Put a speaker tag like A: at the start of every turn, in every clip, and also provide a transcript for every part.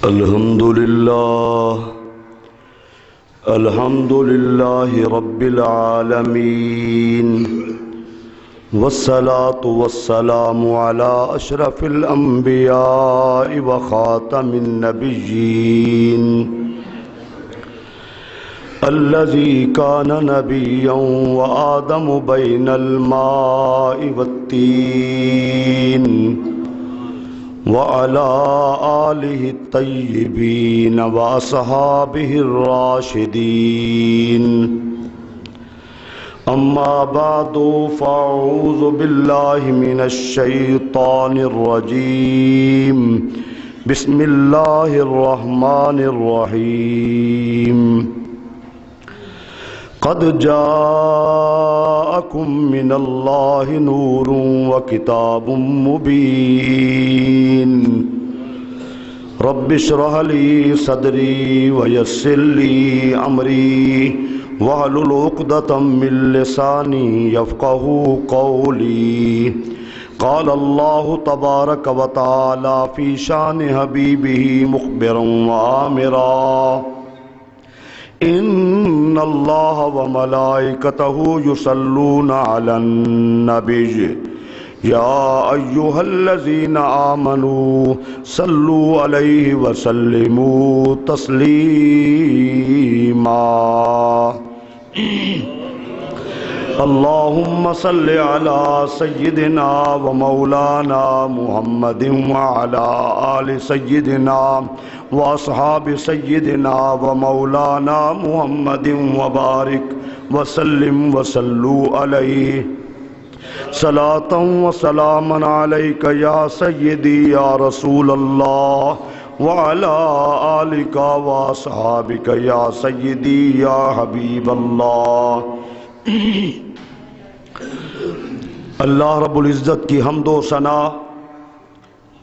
A: الحمد لله رب العالمين والصلاة والسلام على أشرف الأنبياء وخاتم النبيين الذي كان نبيا وآدم بين الماء والتين وعلى آله الطيبين وأصحابه الراشدين أما بعد فأعوذ بالله من الشيطان الرجيم بسم الله الرحمن الرحيم قد جاءكم من الله نور وكتاب مبين رب اشرح لي صدري ويسر لي أمري واحلل عقدة من لساني يفقهوا قولي قال الله تبارك وتعالى في شان حبيبه مخبرا وآمرا ان اللہ وملائکتہ یصلون علی النبی یا ایہا الذین آمنوا صلوا علیہ وسلموا تسلیما اللہم صل علی سیدنا ومولانا محمد وعلی آل سیدنا واصحاب سیدنا ومولانا محمد وبارک وسلم وصلوا علیہ صلاۃ وسلاما علیک یا سیدی یا رسول اللہ وعلی آلک واصحابک یا سیدی یا حبیب اللہ۔ اللہ رب العزت کی حمد و ثنا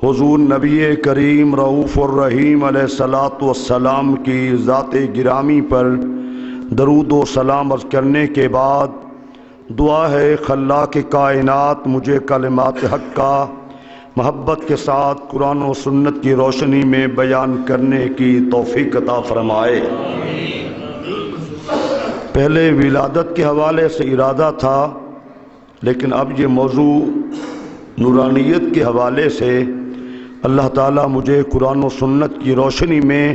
A: حضور نبی کریم رؤوف الرحیم علیہ الصلاۃ والسلام کی ذات گرامی پر درود و سلام عرض کرنے کے بعد دعا ہے خلاق کائنات مجھے کلمات حق کا محبت کے ساتھ قرآن و سنت کی روشنی میں بیان کرنے کی توفیق عطا فرمائے۔ پہلے ولادت کے حوالے سے ارادہ تھا، لیکن اب یہ موضوع نورانیت کے حوالے سے اللہ تعالیٰ مجھے قرآن و سنت کی روشنی میں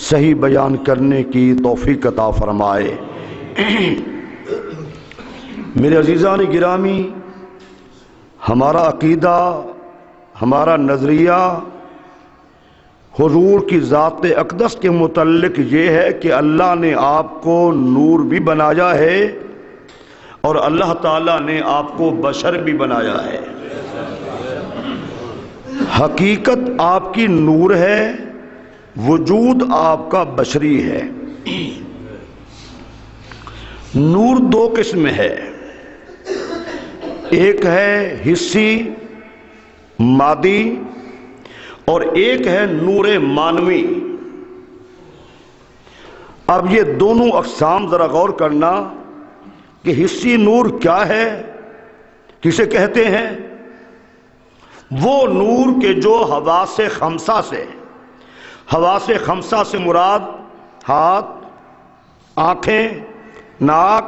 A: صحیح بیان کرنے کی توفیق عطا فرمائے۔ میرے عزیزان گرامی، ہمارا عقیدہ، ہمارا نظریہ حضور کی ذات اقدس کے متعلق یہ ہے کہ اللہ نے آپ کو نور بھی بنایا ہے اور اللہ تعالیٰ نے آپ کو بشر بھی بنایا ہے۔ حقیقت آپ کی نور ہے، وجود آپ کا بشری ہے۔ نور دو قسم ہے، ایک ہے حسی مادی اور ایک ہے نور مانوی۔ اب یہ دونوں اقسام ذرا غور کرنا کہ حسی نور کیا ہے، کسے کہتے ہیں؟ وہ نور کے جو حواس خمسہ سے مراد ہاتھ، آنکھیں، ناک،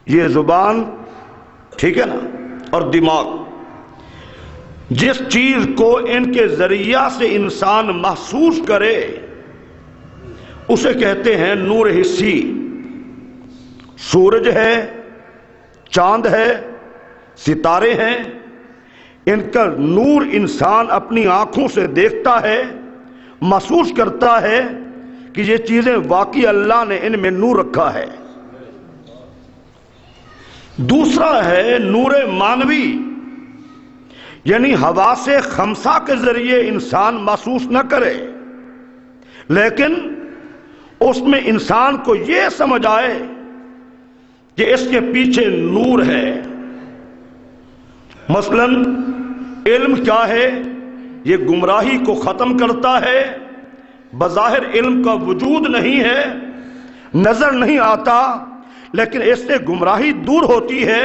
A: یہ زبان، ٹھیک ہے نا، اور دماغ، جس چیز کو ان کے ذریعہ سے انسان محسوس کرے اسے کہتے ہیں نور حسی۔ سورج ہے، چاند ہے، ستارے ہیں، ان کا نور انسان اپنی آنکھوں سے دیکھتا ہے، محسوس کرتا ہے کہ یہ چیزیں واقعی اللہ نے ان میں نور رکھا ہے۔ دوسرا ہے نور مانوی، یعنی حواس خمسہ کے ذریعے انسان محسوس نہ کرے، لیکن اس میں انسان کو یہ سمجھ آئے کہ اس کے پیچھے نور ہے۔ مثلا علم کیا ہے؟ یہ گمراہی کو ختم کرتا ہے۔ بظاہر علم کا وجود نہیں ہے، نظر نہیں آتا، لیکن اس سے گمراہی دور ہوتی ہے۔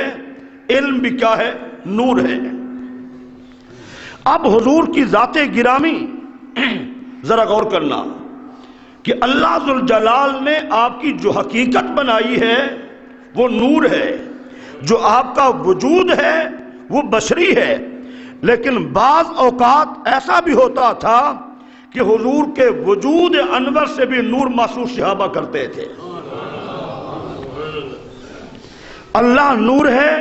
A: علم بھی کیا ہے؟ نور ہے۔ اب حضور کی ذات گرامی ذرا غور کرنا کہ اللہ ذوالجلال نے آپ کی جو حقیقت بنائی ہے وہ نور ہے، جو آپ کا وجود ہے وہ بشری ہے، لیکن بعض اوقات ایسا بھی ہوتا تھا کہ حضور کے وجود انور سے بھی نور محسوس صحابہ کرتے تھے۔ اللہ نور ہے،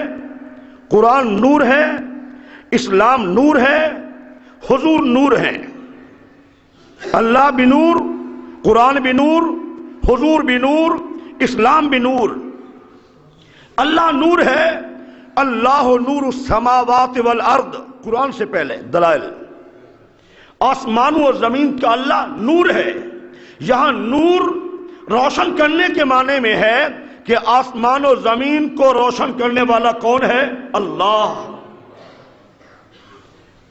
A: قرآن نور ہے، اسلام نور ہے، حضور نور ہیں۔ اللہ بھی نور، قرآن بھی نور، حضور بھی نور، اسلام بھی نور۔ اللہ نور ہے، اللہ نور السماوات والارض، قرآن سے پہلے دلائل، آسمانوں اور زمین کا اللہ نور ہے۔ یہاں نور روشن کرنے کے معنی میں ہے کہ آسمان و زمین کو روشن کرنے والا کون ہے؟ اللہ۔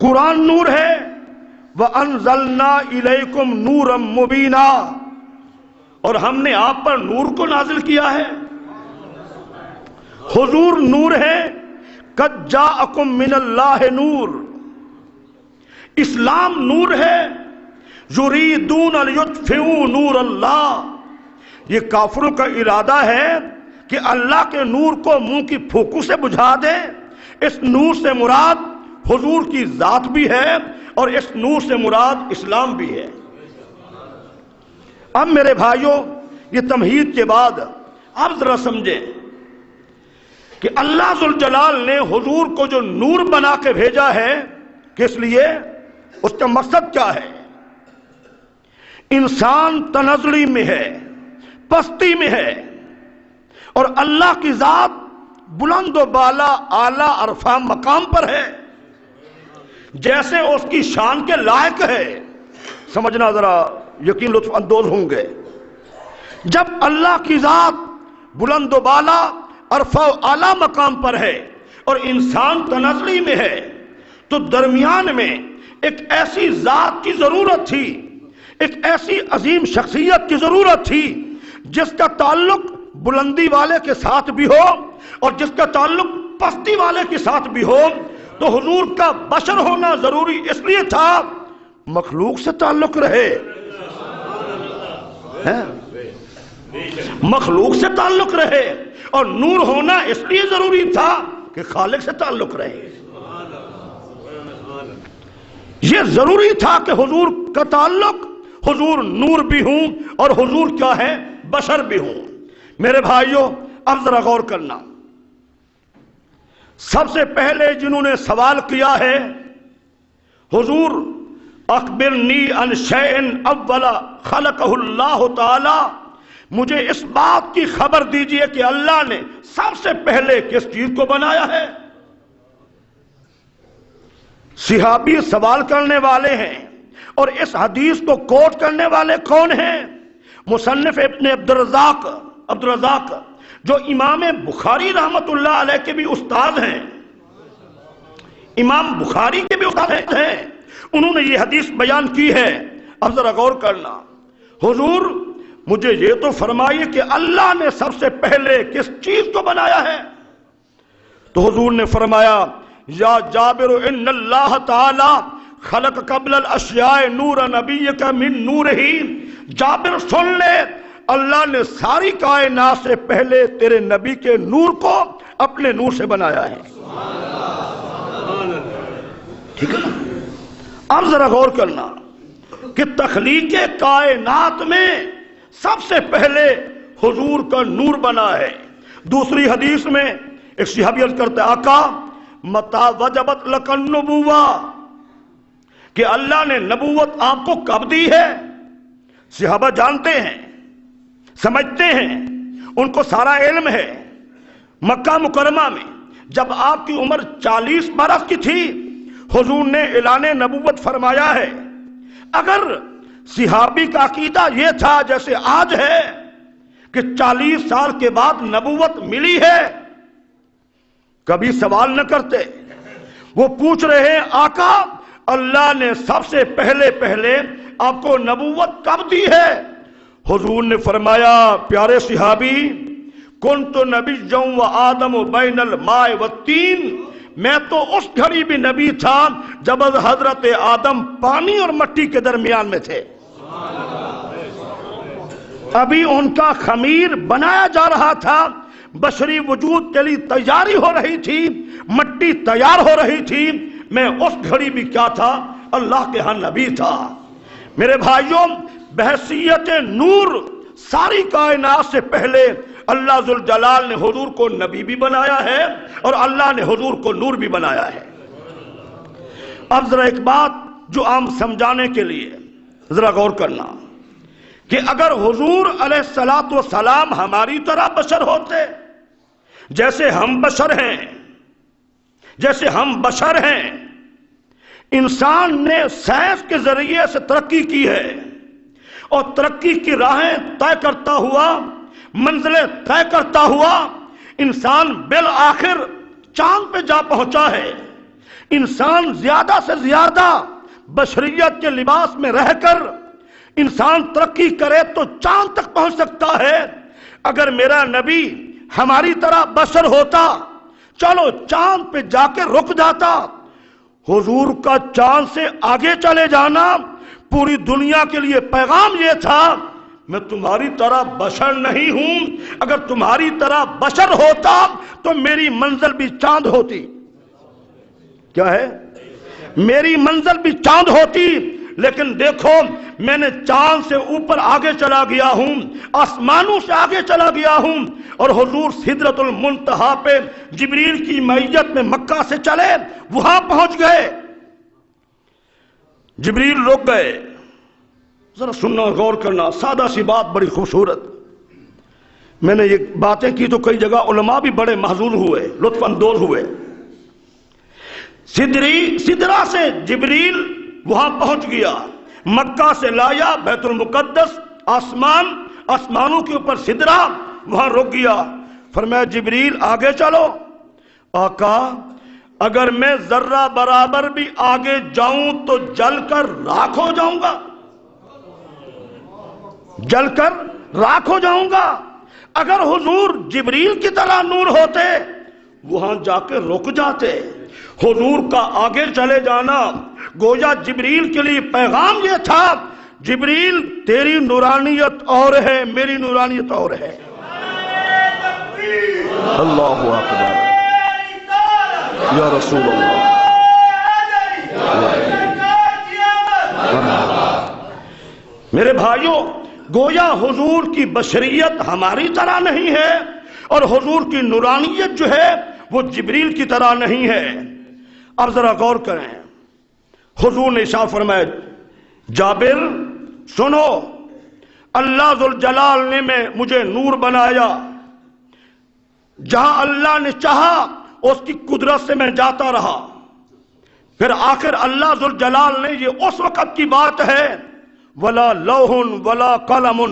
A: قرآن نور ہے، وَأَنزَلْنَا إِلَيْكُمْ نُورًا مُبِينًا، اور ہم نے آپ پر نور کو نازل کیا ہے۔ حضور نور ہے، قَدْ جَاءَكُم مِّنَ اللَّهِ نور۔ اسلام نور ہے، یریدون لیطفئوا نور اللہ۔ یہ کافروں کا ارادہ ہے کہ اللہ کے نور کو منہ کی پھوکوں سے بجھا دیں۔ اس نور سے مراد حضور کی ذات بھی ہے اور اس نور سے مراد اسلام بھی ہے۔ اب میرے بھائیوں، یہ تمہید کے بعد اب ذرا سمجھیں کہ اللہ ذوالجلال نے حضور کو جو نور بنا کے بھیجا ہے، کس لیے؟ اس کا مقصد کیا ہے؟ انسان تنزلی میں ہے، پستی میں ہے، اور اللہ کی ذات بلند و بالا اعلیٰ عرفہ مقام پر ہے، جیسے اس کی شان کے لائق ہے۔ سمجھنا ذرا، یقین لطف اندوز ہوں گے۔ جب اللہ کی ذات بلند و بالا عرفہ و اعلیٰ مقام پر ہے اور انسان تنزلی میں ہے، تو درمیان میں ایک ایسی ذات کی ضرورت تھی، ایک ایسی عظیم شخصیت کی ضرورت تھی جس کا تعلق بلندی والے کے ساتھ بھی ہو اور جس کا تعلق پستی والے کے ساتھ بھی ہو۔ تو حضور کا بشر ہونا ضروری اس لیے تھا مخلوق سے تعلق رہے، مخلوق سے تعلق رہے، اور نور ہونا اس لیے ضروری تھا کہ خالق سے تعلق رہے۔ یہ ضروری تھا کہ حضور کا تعلق، حضور نور بھی ہوں اور حضور کیا ہے؟ بشر بھی ہوں۔ میرے بھائیوں، اب ذرا غور کرنا، سب سے پہلے جنہوں نے سوال کیا ہے، حضور اخبرنی عن شیء اول خلقہ اللہ تعالی، مجھے اس بات کی خبر دیجئے کہ اللہ نے سب سے پہلے کس چیز کو بنایا ہے۔ صحابی سوال کرنے والے ہیں، اور اس حدیث کو کوٹ کرنے والے کون ہیں؟ مصنف ابن عبدالرزاق، جو امام بخاری رحمت اللہ علیہ کے بھی استاد ہیں، امام بخاری کے بھی استاد ہیں، انہوں نے یہ حدیث بیان کی ہے۔ اب ذرا غور کرنا، حضور مجھے یہ تو فرمائیے کہ اللہ نے سب سے پہلے کس چیز کو بنایا ہے؟ تو حضور نے فرمایا، یا جابر ان اللہ تعالی خلق قبل الاشیاء نور نبیک من نورہ۔ جابر سن لے، اللہ نے ساری کائنات سے پہلے تیرے نبی کے نور کو اپنے نور سے بنایا ہے۔ ٹھیک ہے نا؟ اب ذرا غور کرنا کہ تخلیق کائنات میں سب سے پہلے حضور کا نور بنا ہے۔ دوسری حدیث میں ایک صحابی عرض کرتے، آقا متا وجبت لک النبوہ، کہ اللہ نے نبوت آپ کو کب دی ہے؟ صحابہ جانتے ہیں، سمجھتے ہیں، ان کو سارا علم ہے۔ مکہ مکرمہ میں جب آپ کی عمر 40 برس کی تھی، حضور نے اعلان نبوت فرمایا ہے۔ اگر صحابی کا عقیدہ یہ تھا جیسے آج ہے کہ 40 سال کے بعد نبوت ملی ہے، کبھی سوال نہ کرتے۔ وہ پوچھ رہے ہیں، آقا اللہ نے سب سے پہلے آپ کو نبوت کب دی ہے؟ حضور نے فرمایا، پیارے صحابی، کنت نبیّا و آدم بین الماء والطین، میں تو اس گھڑی بھی نبی تھا جب حضرت آدم پانی اور مٹی کے درمیان میں تھے۔ ابھی ان کا خمیر بنایا جا رہا تھا، بشری وجود کے لیے تیاری ہو رہی تھی، مٹی تیار ہو رہی تھی۔ میں اس گھڑی بھی کیا تھا؟ اللہ کے ہاں نبی تھا۔ میرے بھائیوں، بحیثیت نور ساری کائنات سے پہلے اللہ ذوالجلال نے حضور کو نبی بھی بنایا ہے اور اللہ نے حضور کو نور بھی بنایا ہے۔ اب ذرا ایک بات جو عام سمجھانے کے لیے ذرا غور کرنا، کہ اگر حضور علیہ السلام ہماری طرح بشر ہوتے، جیسے ہم بشر ہیں، انسان نے سائنس کے ذریعے سے ترقی کی ہے اور ترقی کی راہیں طے کرتا ہوا، منزلیں طے کرتا ہوا انسان بالآخر چاند پہ جا پہنچا ہے۔ انسان زیادہ سے زیادہ بشریت کے لباس میں رہ کر انسان ترقی کرے تو چاند تک پہنچ سکتا ہے۔ اگر میرا نبی ہماری طرح بشر ہوتا، چلو چاند پہ جا کے رک جاتا۔ حضور کا چاند سے آگے چلے جانا پوری دنیا کے لیے پیغام یہ تھا، میں تمہاری طرح بشر نہیں ہوں، اگر تمہاری طرح بشر ہوتا تو میری منزل بھی چاند ہوتی۔ کیا ہے؟ میری منزل بھی چاند ہوتی، لیکن دیکھو میں نے چاند سے اوپر آگے چلا گیا ہوں، آسمانوں سے آگے چلا گیا ہوں، اور حضور سدرۃ المنتہا پہ جبریل کی معیت میں مکہ سے چلے، وہاں پہنچ گئے۔ جبریل رک گئے۔ ذرا سننا، غور کرنا، سادہ سی بات بڑی خوبصورت۔ میں نے یہ باتیں کی تو کئی جگہ علماء بھی بڑے محظوظ ہوئے، لطف اندوز ہوئے۔ سدرہ سے جبریل وہاں پہنچ گیا، مکہ سے لایا بیت المقدس، آسمانوں کے اوپر سدرہ، وہاں رک گیا۔ فرمایا جبریل آگے چلو۔ آقا اگر میں ذرہ برابر بھی آگے جاؤں تو جل کر راکھ ہو جاؤں گا، جل کر راکھ ہو جاؤں گا۔ اگر حضور جبریل کی طرح نور ہوتے وہاں جا کے رک جاتے۔ حضور کا آگے چلے جانا گویا جبریل کے لیے پیغام یہ تھا، جبریل تیری نورانیت اور ہے، میری نورانیت اور ہے۔ اللہ اکبر یا رسول اللہ۔ میرے بھائیوں، گویا حضور کی بشریت ہماری طرح نہیں ہے اور حضور کی نورانیت جو ہے وہ جبریل کی طرح نہیں ہے۔ اب ذرا غور کریں، حضور نے ارشاد فرمایا جابر سنو، اللہ ذوالجلال نے مجھے نور بنایا، جہاں اللہ نے چاہا اس کی قدرت سے میں جاتا رہا، پھر آخر اللہ ذوالجلال نے، یہ اس وقت کی بات ہے، ولا لوح ولا قلم،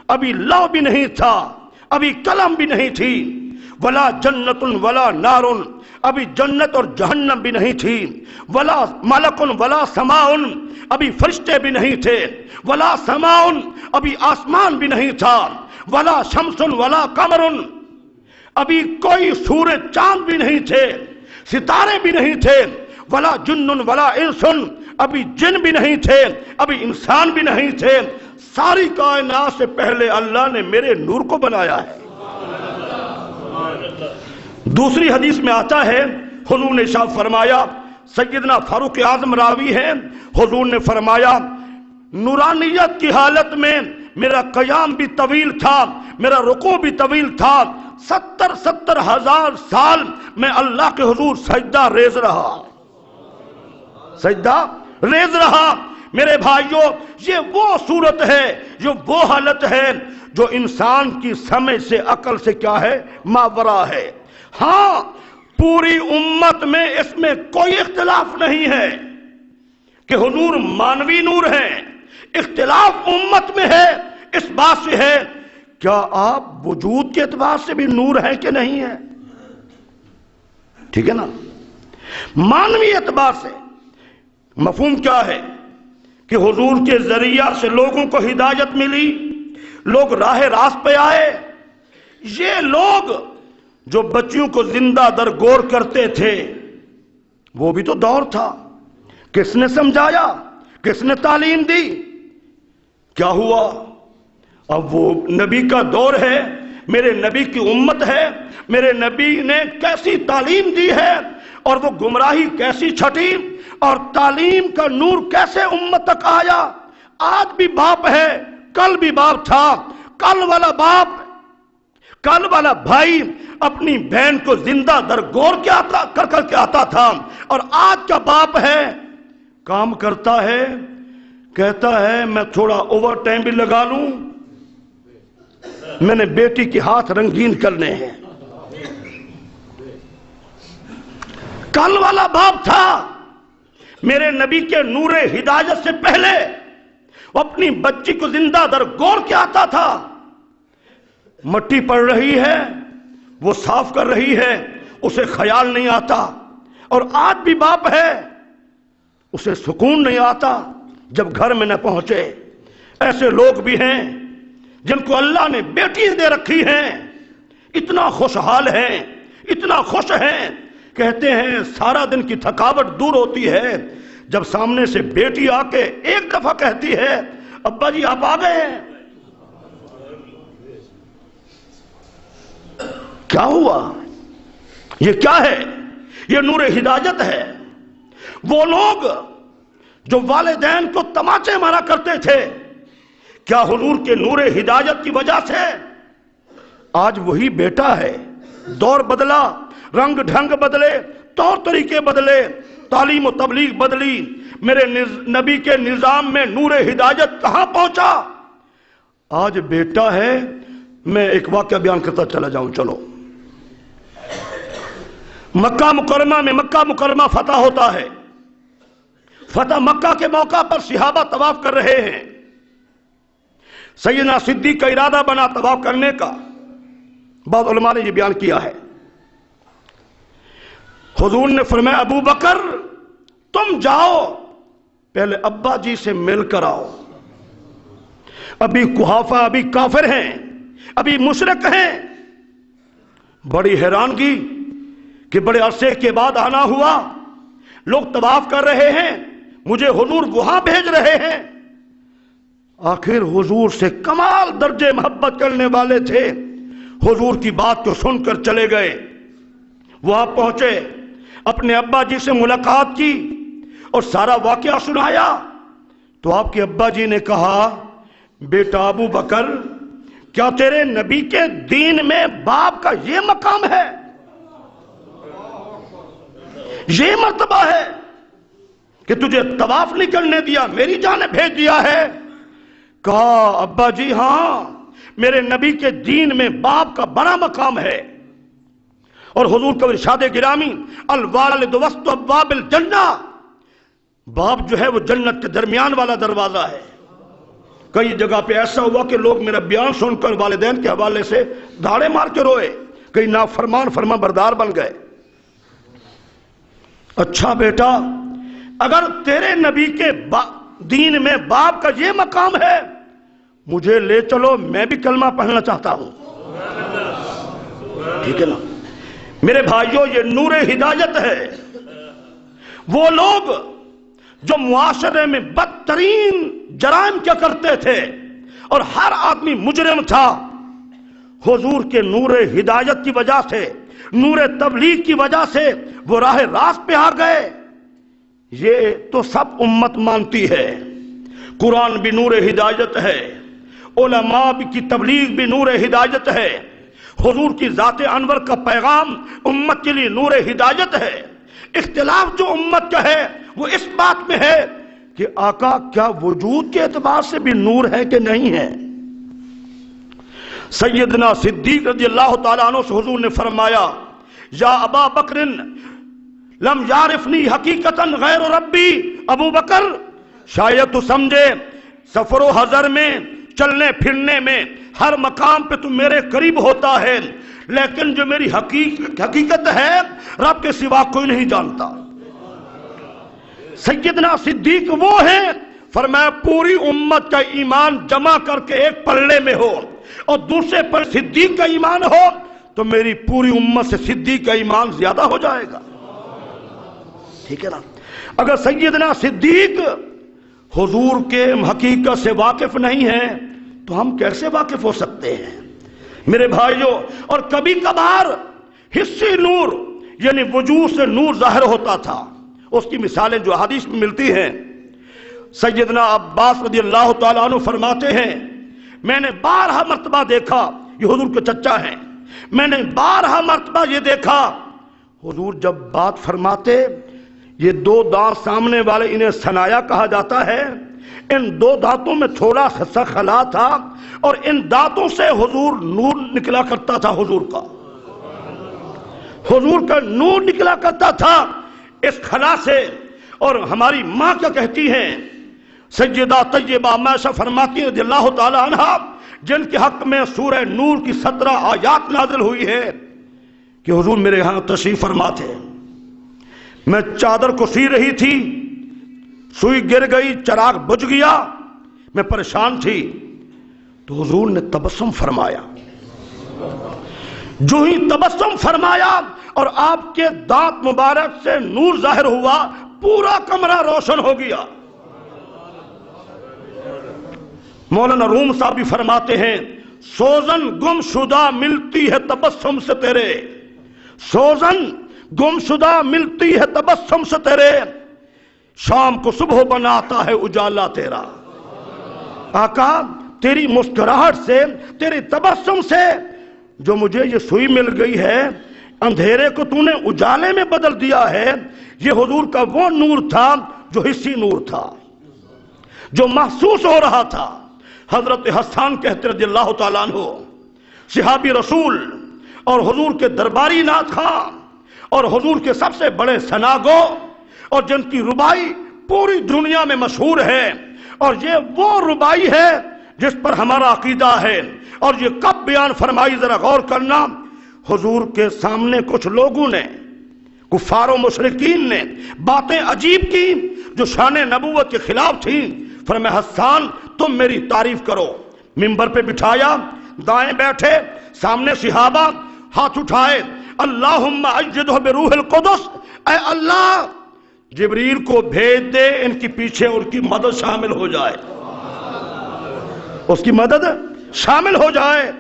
A: ابھی لوح بھی نہیں تھا، ابھی قلم بھی نہیں تھی، ولا جنت ولا نار، ابھی جنت اور جہنم بھی نہیں تھی، ولا ملک ولا سماء، ابھی فرشتے بھی نہیں تھے، ولا سماء، ابھی آسمان بھی نہیں تھا، ولا شمس ولا قمر، ابھی کوئی سورج چاند بھی نہیں تھے، ستارے بھی نہیں تھے، ولا جن ولا انس، ابھی جن بھی نہیں تھے، ابھی انسان بھی نہیں تھے، ساری کائنات سے پہلے اللہ نے میرے نور کو بنایا ہے۔ دوسری حدیث میں آتا ہے، حضور نے ارشاد فرمایا، سیدنا فاروق اعظم راوی ہے، حضور نے فرمایا نورانیت کی حالت میں میرا قیام بھی طویل تھا، میرا رکوع بھی طویل تھا، 70 ہزار سال میں اللہ کے حضور سجدہ ریز رہا، سجدہ ریز رہا۔ میرے بھائیوں، یہ وہ صورت ہے، جو وہ حالت ہے جو انسان کی سمجھ سے، عقل سے کیا ہے، ماورا ہے۔ ہاں پوری امت میں اس میں کوئی اختلاف نہیں ہے کہ حضور مانوی نور ہیں، اختلاف امت میں ہے اس بات سے ہے کیا آپ وجود کے اعتبار سے بھی نور ہیں کہ نہیں ہیں؟ ٹھیک ہے نا؟ مانوی اعتبار سے مفہوم کیا ہے کہ حضور کے ذریعہ سے لوگوں کو ہدایت ملی، لوگ راہ راست پہ آئے۔ یہ لوگ جو بچیوں کو زندہ درگور کرتے تھے، وہ بھی تو دور تھا، کس نے سمجھایا، کس نے تعلیم دی؟ کیا ہوا؟ اب وہ نبی کا دور ہے، میرے نبی کی امت ہے، میرے نبی نے کیسی تعلیم دی ہے اور وہ گمراہی کیسی چھٹی اور تعلیم کا نور کیسے امت تک آیا۔ آج بھی باپ ہے، کل بھی باپ تھا، کل والا باپ، کل والا بھائی اپنی بہن کو زندہ درگور کر کے آتا تھا، اور آج کا باپ ہے، کام کرتا ہے، کہتا ہے میں تھوڑا اوور ٹائم بھی لگا لوں، میں نے بیٹی کے ہاتھ رنگین کرنے ہیں۔ کل والا باپ تھا، میرے نبی کے نور ہدایت سے پہلے وہ اپنی بچی کو زندہ درگور کے آتا تھا، مٹی پڑ رہی ہے وہ صاف کر رہی ہے، اسے خیال نہیں آتا۔ اور آج بھی باپ ہے، اسے سکون نہیں آتا جب گھر میں نہ پہنچے۔ ایسے لوگ بھی ہیں جن کو اللہ نے بیٹی دے رکھی ہیں، اتنا خوشحال ہیں، اتنا خوش ہیں، کہتے ہیں سارا دن کی تھکاوٹ دور ہوتی ہے جب سامنے سے بیٹی آ کے ایک دفعہ کہتی ہے ابا جی آپ آ گئے ہیں۔ کیا ہوا؟ یہ کیا ہے؟ یہ نور ہدایت ہے۔ وہ لوگ جو والدین کو تماچے مارا کرتے تھے، کیا حضور کے نور ہدایت کی وجہ سے آج وہی بیٹا ہے؟ دور بدلا، رنگ ڈھنگ بدلے، طور طریقے بدلے، تعلیم و تبلیغ بدلی، میرے نبی کے نظام میں نور ہدایت کہاں پہنچا؟ آج بیٹا ہے۔ میں ایک واقعہ بیان کرتا چلا جاؤں، چلو۔ مکہ مکرمہ میں مکہ مکرمہ فتح ہوتا ہے۔ فتح مکہ کے موقع پر صحابہ طواف کر رہے ہیں۔ سیدنا صدیق کا ارادہ بنا طواف کرنے کا، بعض علماء نے یہ بیان کیا ہے۔ حضور نے فرمایا ابو بکر تم جاؤ، پہلے ابا جی سے مل کر آؤ، ابھی قحافہ ابھی کافر ہیں، ابھی مشرک ہیں۔ بڑی حیرانگی کہ بڑے عرصے کے بعد آنا ہوا، لوگ طواف کر رہے ہیں، مجھے حضور وہاں بھیج رہے ہیں۔ آخر حضور سے کمال درجے محبت کرنے والے تھے، حضور کی بات کو سن کر چلے گئے۔ وہاں پہنچے، اپنے ابا جی سے ملاقات کی اور سارا واقعہ سنایا تو آپ کے ابا جی نے کہا بیٹا ابو بکر کیا تیرے نبی کے دین میں باپ کا یہ مقام ہے، یہ مرتبہ ہے کہ تجھے طواف نہیں کرنے دیا، میری جانب بھیج دیا ہے؟ کہا ابا جی ہاں، میرے نبی کے دین میں باپ کا بڑا مقام ہے۔ اور حضور کا ارشاد گرامی الوالد وسط ابواب الجنہ، باپ جو ہے وہ جنت کے درمیان والا دروازہ ہے۔ کئی جگہ پہ ایسا ہوا کہ لوگ میرا بیان سن کر والدین کے حوالے سے دھاڑے مار کے روئے، کئی نافرمان فرما بردار بن گئے۔ اچھا بیٹا، اگر تیرے نبی کے دین میں باپ کا یہ مقام ہے، مجھے لے چلو، میں بھی کلمہ پڑھنا چاہتا ہوں۔ ٹھیک ہے نا میرے بھائیوں، یہ نور ہدایت ہے۔ وہ لوگ جو معاشرے میں بدترین جرائم کیا کرتے تھے اور ہر آدمی مجرم تھا، حضور کے نور ہدایت کی وجہ سے، نور تبلیغ کی وجہ سے وہ راہ راست پہ آ گئے۔ یہ تو سب امت مانتی ہے، قرآن بھی نور ہدایت ہے، علماء کی تبلیغ بھی نور ہدایت ہے، حضور کی ذات انور کا پیغام امت کے لیے نور ہدایت ہے۔ اختلاف جو امت کا ہے وہ اس بات میں ہے کہ آقا کیا وجود کے اعتبار سے بھی نور ہے کہ نہیں ہے؟ سیدنا صدیق رضی اللہ تعالیٰ عنہ سے حضور نے فرمایا یا ابا بکر لم یعرفنی حقیقتا غیر ربی، ابو بکر شاید تو سمجھے سفر و حضر میں، چلنے پھرنے میں، ہر مقام پہ تو میرے قریب ہوتا ہے، لیکن جو میری حقیقت ہے رب کے سوا کوئی نہیں جانتا۔ سیدنا صدیق وہ ہیں، فرمایا پوری امت کا ایمان جمع کر کے ایک پلڑے میں ہو اور دوسرے پر صدیق کا ایمان ہو تو میری پوری امت سے صدیق کا ایمان زیادہ ہو جائے گا۔ ٹھیک ہے نا؟ اگر سیدنا صدیق حضور کے حقیقت سے واقف نہیں ہیں تو ہم کیسے واقف ہو سکتے ہیں میرے بھائیوں؟ اور کبھی کبھار حصی نور یعنی وجود سے نور ظاہر ہوتا تھا، اس کی مثالیں جو حدیث میں ملتی ہیں، سیدنا عباس رضی اللہ تعالیٰ عنہ فرماتے ہیں میں نے 12 مرتبہ دیکھا، یہ حضور کے چچا ہیں، میں نے 12 مرتبہ یہ دیکھا حضور جب بات فرماتے یہ 2 دانت سامنے والے انہیں ثنایا کہا جاتا ہے، ان 2 دانتوں میں تھوڑا سا خلا تھا اور ان دانتوں سے حضور نور نکلا کرتا تھا، حضور کا نور نکلا کرتا تھا اس خلا سے۔ اور ہماری ماں کیا کہتی ہیں سیدہ طیبہ عائشہ فرماتی ہیں رضی اللہ تعالی عنہ، جن کے حق میں سورہ نور کی 17 آیات نازل ہوئی ہے کہ حضور میرے یہاں تشریف فرما تھے، میں چادر کو سی رہی تھی، سوئی گر گئی، چراغ بجھ گیا، میں پریشان تھی، تو حضور نے تبسم فرمایا، جو ہی تبسم فرمایا اور آپ کے دانت مبارک سے نور ظاہر ہوا، پورا کمرہ روشن ہو گیا۔ مولانا روم صاحب بھی فرماتے ہیں سوزن گم شدہ ملتی ہے تبسم سے تیرے، سوزن گم شدہ ملتی ہے تبسم سے تیرے، شام کو صبح بناتا ہے اجالا تیرا۔ آقا تیری مسکراہٹ سے، تیری تبسم سے جو مجھے یہ سوئی مل گئی ہے، اندھیرے کو تو نے اجالے میں بدل دیا ہے، یہ حضور کا وہ نور تھا جو حسی نور تھا، جو محسوس ہو رہا تھا۔ حضرت حسان کہتے رضی اللہ تعالیٰ عنہ، صحابی رسول اور حضور کے درباری نعت خواں اور حضور کے سب سے بڑے ثناگو، اور جن کی ربائی پوری دنیا میں مشہور ہے، اور یہ وہ ربائی ہے جس پر ہمارا عقیدہ ہے۔ اور یہ کب بیان فرمائی ذرا غور کرنا، حضور کے سامنے کچھ لوگوں نے، کفار و مشرکین نے باتیں عجیب کی جو شان نبوت کے خلاف تھیں، فرمایا حسان تم میری تعریف کرو، منبر پہ بٹھایا، دائیں بیٹھے، سامنے صحابہ، ہاتھ اٹھائے، اللہم ایدہ بروح القدس، اے اللہ جبریل کو بھیج دے، ان کی پیچھے ان کی مدد شامل ہو جائے، اس کی مدد شامل ہو جائے۔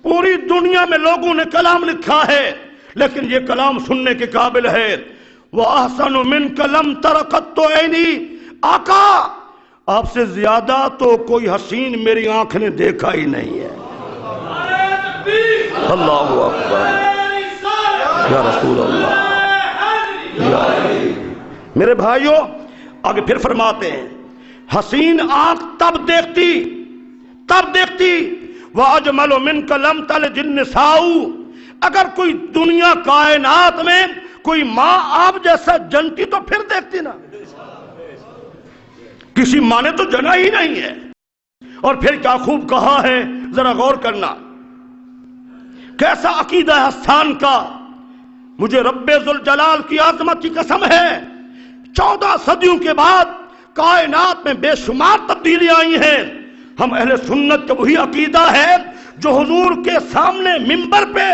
A: پوری دنیا میں لوگوں نے کلام لکھا ہے لیکن یہ کلام سننے کے قابل ہے۔ وَأَحْسَنُ مِنْكَ لَمْ تَرَ قَطُّ عَيْنِي، آقا آپ سے زیادہ تو کوئی حسین میری آنکھ نے دیکھا ہی نہیں ہے۔ اللہ اکبر یا رسول اللہ یا میرے بھائیوں، آگے پھر فرماتے ہیں حسین آنکھ تب دیکھتی وَأَجْمَلُ مِنْكَ لَمْ تَلِدِ النِّسَاءُ، اگر کوئی دنیا کائنات میں کوئی ماں آپ جیسا جنتی تو پھر دیکھتی نا، کسی ماں نے تو جنا ہی نہیں ہے۔ اور پھر کیا خوب کہا ہے، ذرا غور کرنا، کیسا عقیدہ ہے حسان کا، مجھے رب ذوالجلال کی عظمت کی قسم ہے 14 صدیوں کے بعد کائنات میں بے شمار تبدیلیاں آئی ہیں، ہم اہل سنت کا وہی عقیدہ ہے جو حضور کے سامنے منبر پہ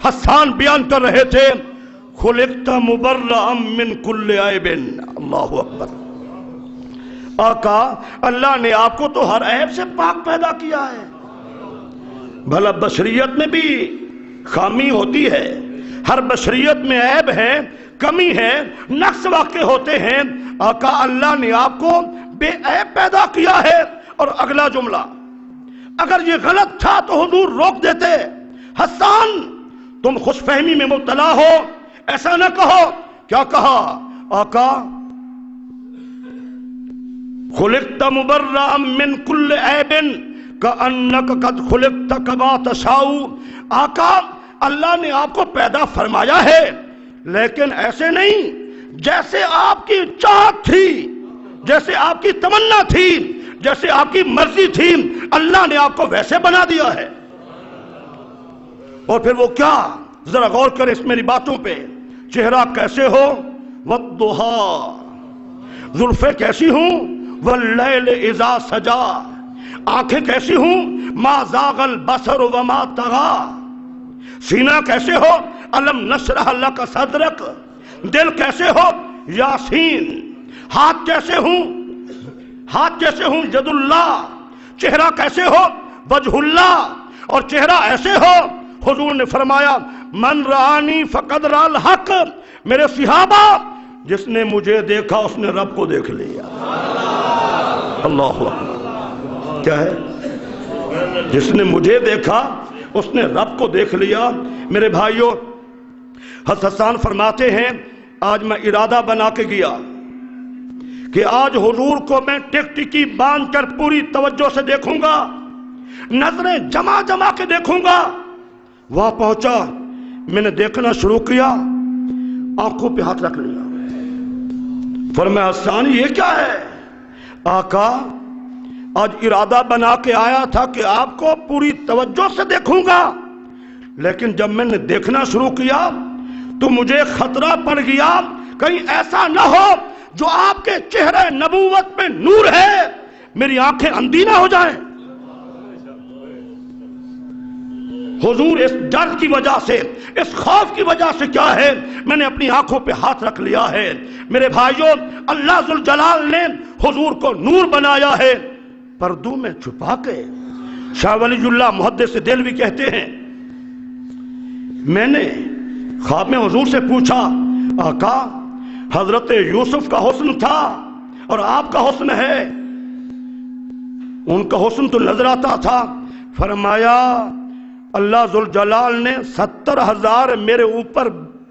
A: حسان بیان کر رہے تھے، خلقت مبرأ من کل عیب۔ اللہ اکبر، آقا اللہ نے آپ کو تو ہر عیب سے پاک پیدا کیا ہے۔ بھلا بشریت میں بھی خامی ہوتی ہے، ہر بشریت میں عیب ہے، کمی ہے، نقص واقع ہوتے ہیں، آقا اللہ نے آپ کو بے عیب پیدا کیا ہے۔ اور اگلا جملہ اگر یہ غلط تھا تو حضور روک دیتے، حسان تم خوش فہمی میں مبتلا ہو، ایسا نہ کہو۔ کیا کہا آقا؟ خلقت مبرأ من کل عیب کأنک قد خلقت کما تشاء، آقا اللہ نے آپ کو پیدا فرمایا ہے لیکن ایسے نہیں جیسے آپ کی چاہت تھی، جیسے آپ کی تمنا تھی، جیسے آپ کی مرضی تھی، اللہ نے آپ کو ویسے بنا دیا ہے۔ اور پھر وہ کیا، ذرا غور کریں اس میری باتوں پہ، چہرہ کیسے ہو، والضحیٰ، زلفیں کیسی ہوں، واللیل اذا سجا، آنکھیں کیسی ہوں، ما زاغ البصر وما طغى، سینہ کیسے ہو، الم نشرح لک صدرک، دل کیسے ہو، یاسین، ہاتھ کیسے ہوں، ہاتھ کیسے ہوں؟ ید اللہ. چہرہ کیسے ہو؟ وجہ اللہ. اور چہرہ ایسے ہو. حضور نے فرمایا من رآنی فقد رأى الحق. میرے صحابہ جس نے مجھے دیکھا اس نے رب کو دیکھ لیا. اللہ اکبر. کیا ہے؟ جس نے مجھے دیکھا اس نے رب کو دیکھ لیا. میرے بھائیوں، حضرت حسان فرماتے ہیں آج میں ارادہ بنا کے گیا کہ آج حضور کو میں ٹک ٹکی باندھ کر پوری توجہ سے دیکھوں گا، نظریں جما جما کے دیکھوں گا. وہاں پہنچا، میں نے دیکھنا شروع کیا، آنکھوں پہ ہاتھ رکھ لیا. فرمایا حسان یہ کیا ہے؟ آقا آج ارادہ بنا کے آیا تھا کہ آپ کو پوری توجہ سے دیکھوں گا، لیکن جب میں نے دیکھنا شروع کیا تو مجھے خطرہ پڑ گیا کہیں ایسا نہ ہو جو آپ کے چہرے نبوت میں نور ہے میری آنکھیں اندھی نہ ہو جائیں. حضور اس ڈر کی وجہ سے، اس خوف کی وجہ سے کیا ہے، میں نے اپنی آنکھوں پہ ہاتھ رکھ لیا ہے. میرے بھائیوں، اللہ ذوالجلال نے حضور کو نور بنایا ہے پردوں میں چھپا کے. شاہ ولی اللہ محدث دہلوی کہتے ہیں میں نے خواب میں حضور سے پوچھا آقا حضرت یوسف کا حسن تھا اور آپ کا حسن ہے، ان کا حسن تو نظر آتا تھا. فرمایا اللہ ذوالجلال نے 70,000 میرے اوپر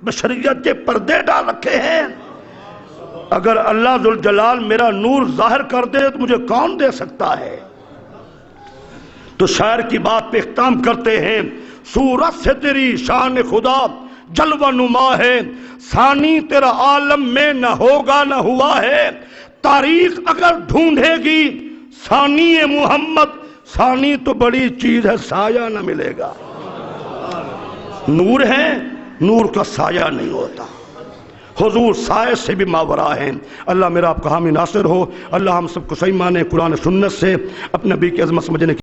A: بشریت کے پردے ڈال رکھے ہیں. اگر اللہ ذوالجلال میرا نور ظاہر کر دے تو مجھے کون دے سکتا ہے؟ تو شاعر کی بات پہ اختتام کرتے ہیں صورت سے تیری شان خدا جلوہ نما ہے، ثانی تیرا عالم میں نہ ہوگا نہ ہوا ہے. تاریخ اگر ڈھونڈے گی ثانی محمد، ثانی تو بڑی چیز ہے، سایہ نہ ملے گا. نور ہے، نور کا سایہ نہیں ہوتا. حضور سائے سے بھی ماورا ہیں. اللہ میرا آپ کا حامی ناصر ہو. اللہ ہم سب کو صحیح مانے، قرآن سنت سے اپنے نبی کی عظمت سمجھنے کی